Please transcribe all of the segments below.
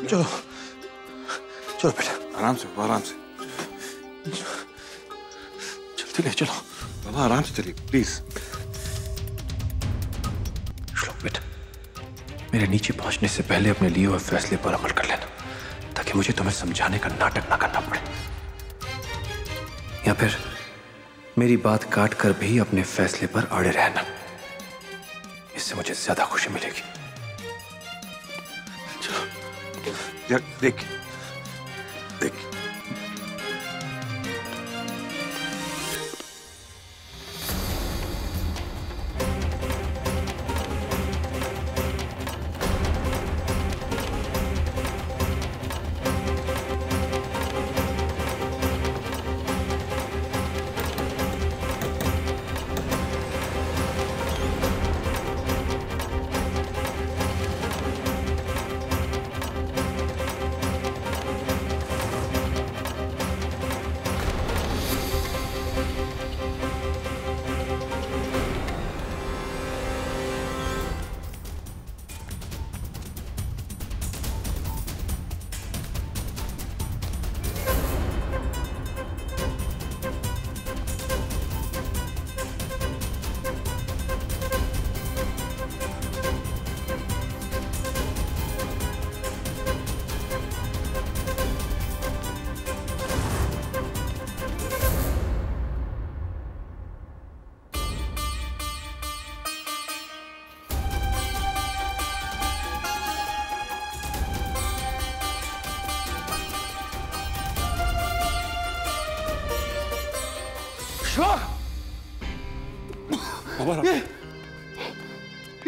चलो चलो बेटा, आराम से आराम से, जल्दी ले चलो। बाबा आराम से चलिए प्लीज। श्लोक बेटा, मेरे नीचे पहुंचने से पहले अपने लिए हुए फैसले पर अमल कर लेना, ताकि मुझे तुम्हें समझाने का नाटक ना करना पड़े, या फिर मेरी बात काट कर भी अपने फैसले पर अड़े रहना। इससे मुझे ज्यादा खुशी मिलेगी। यार देख देख,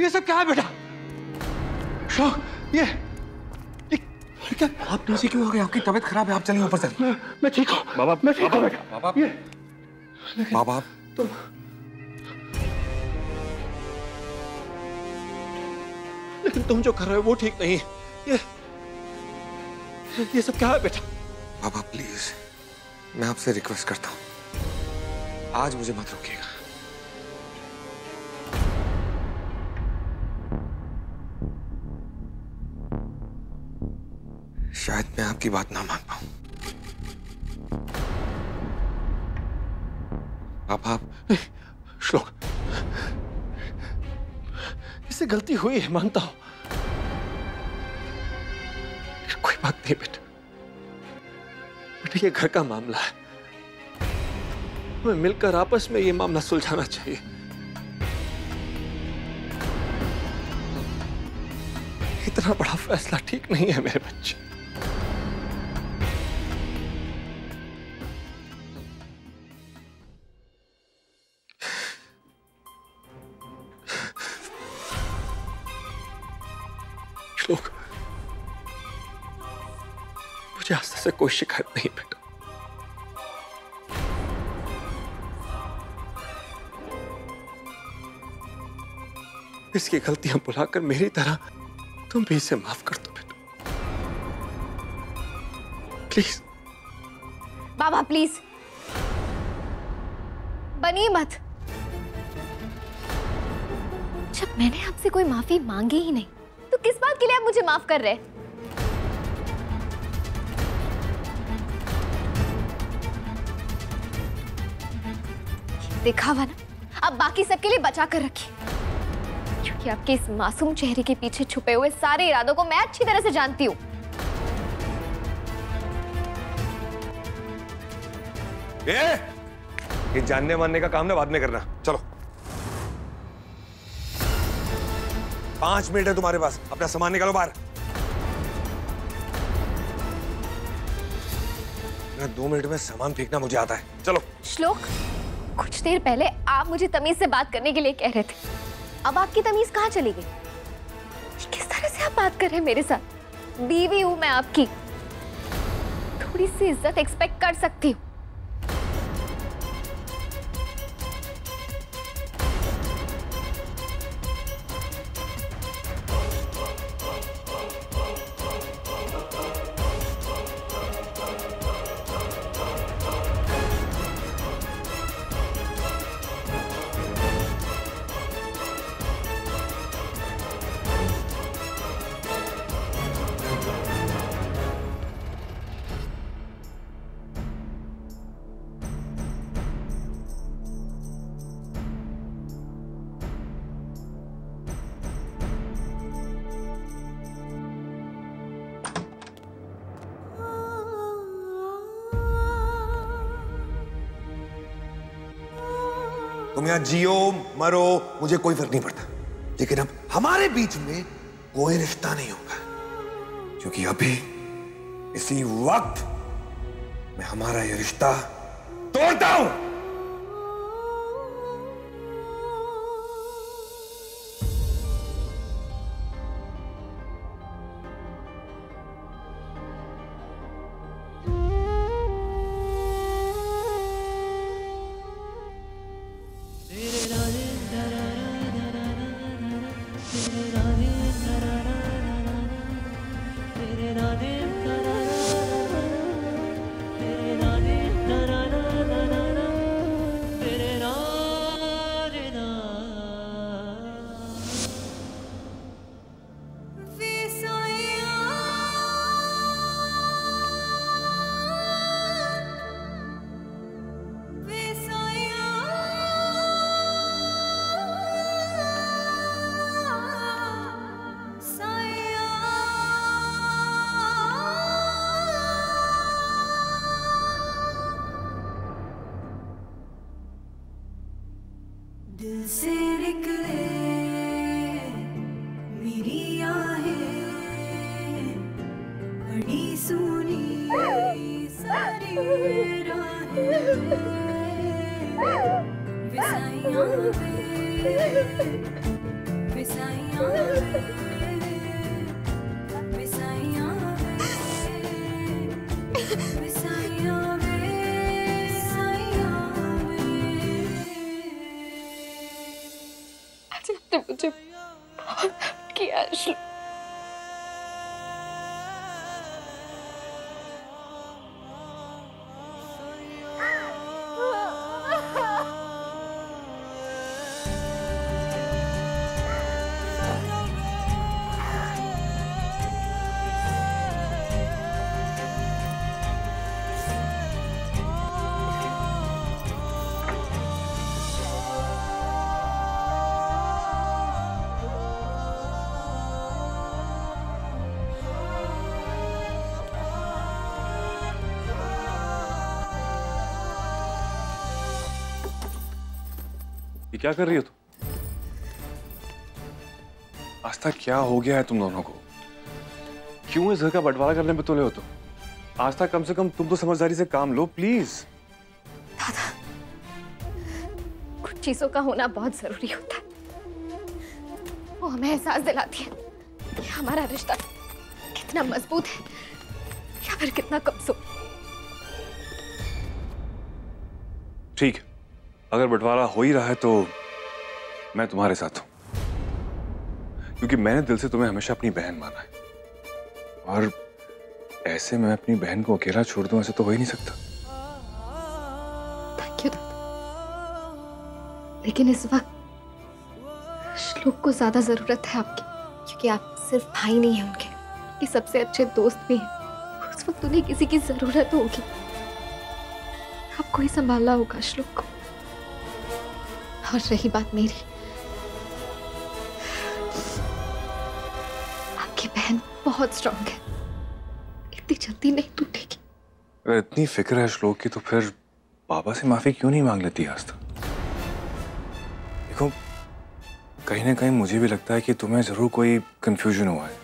ये सब क्या है बेटा? श्लोक, ये क्या? आप नीचे क्यों हो गए? आपकी तबीयत खराब है, आप चलिए ऊपर चलिए। मैं ठीक हूँ बाबा, मैं ठीक हूँ बेटा। बाबा, ये बाबा तुम लेकिन तुम जो कर रहे हो वो ठीक नहीं है। ये सब क्या है बेटा? बाबा प्लीज, मैं आपसे रिक्वेस्ट करता हूँ, आज मुझे मत रोकिएगा। शायद मैं आपकी बात ना मान पाऊं। पापा श्लोक, इससे गलती हुई है, मानता हूं। कोई बात नहीं बेटा, बेटा ये घर का मामला है, हमें मिलकर आपस में ये मामला सुलझाना चाहिए। इतना बड़ा फैसला ठीक नहीं है मेरे बच्चे। श्लोक, मुझे आस्था से कोई शिकायत नहीं बेटा। इसकी गलतियां बुलाकर मेरी तरह तुम भी इसे माफ कर दो बेटा, प्लीज। बाबा प्लीज, बनी मत। जब मैंने आपसे कोई माफी मांगी ही नहीं, तो किस बात के लिए आप मुझे माफ कर रहे? दिखावा ना आप बाकी सबके लिए बचा कर रखिए, क्योंकि आपके इस मासूम चेहरे के पीछे छुपे हुए सारे इरादों को मैं अच्छी तरह से जानती हूँ। ये जानने मानने का काम ना बाद में करना, चलो। 5 मिनट है तुम्हारे पास, अपना सामान निकालो बाहर। 2 मिनट में सामान फेंकना मुझे आता है, चलो। श्लोक, कुछ देर पहले आप मुझे तमीज से बात करने के लिए कह रहे थे, अब आपकी तमीज कहाँ चली गई? किस तरह से आप बात कर रहे हैं मेरे साथ? बीवी हूं मैं आपकी, थोड़ी सी इज्जत एक्सपेक्ट कर सकती हूँ। तुम यहाँ जियो मरो मुझे कोई फर्क नहीं पड़ता, लेकिन अब हमारे बीच में कोई रिश्ता नहीं होगा, क्योंकि अभी इसी वक्त मैं हमारा ये रिश्ता तोड़ता हूं। दिल से निकले मेरी आहें, बड़ी सुनी सारी राहें, विसाइयां वे, विसाइयां वे, विसाइयां वे, विसाइयां वे, विसाइयां वे। आज आपने मुझे बहुत हर्ट किया श्लोक। ये क्या कर रही हो तुम? आस्था क्या हो गया है तुम दोनों को? क्यों इस घर का बंटवारा करने पे तुले हो तुम? आस्था कम से कम तुम तो समझदारी से काम लो प्लीज। दादा, कुछ चीजों का होना बहुत जरूरी होता है। वो हमें एहसास दिलाती है कि हमारा रिश्ता कितना मजबूत है या फिर कितना कमजोर। ठीक है, अगर बंटवारा हो ही रहा है तो मैं तुम्हारे साथ हूं, क्योंकि मैंने दिल से तुम्हें हमेशा अपनी बहन माना है और ऐसे मैं अपनी बहन को अकेला छोड़ दूं ऐसे तो हो ही नहीं सकता। थैंक यू दादा, लेकिन इस वक्त श्लोक को ज्यादा जरूरत है आपकी, क्योंकि आप सिर्फ भाई नहीं हैं उनके, कि सबसे अच्छे दोस्त भी हैं। उस वक्त उन्हें किसी की जरूरत होगी, आपको ही संभालना होगा श्लोक को। और रही बात मेरी, आपकी बहन बहुत स्ट्रांग है, इतनी जल्दी नहीं टूटेगी। अगर इतनी फिक्र है श्लोक की तो फिर पापा से माफी क्यों नहीं मांग लेती आस्था? देखो, कहीं ना कहीं मुझे भी लगता है कि तुम्हें जरूर कोई कंफ्यूजन हुआ है।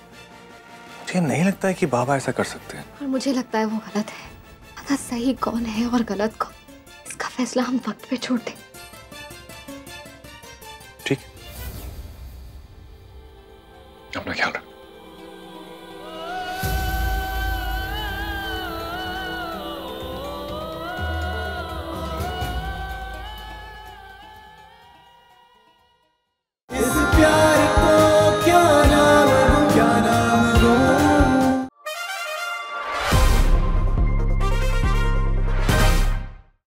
मुझे नहीं लगता है कि बाबा ऐसा कर सकते हैं। और मुझे लगता है वो गलत है। पता सही कौन है और गलत कौन, इसका फैसला हम वक्त पे छोड़ दें। ठीक, अपना ख्याल रख।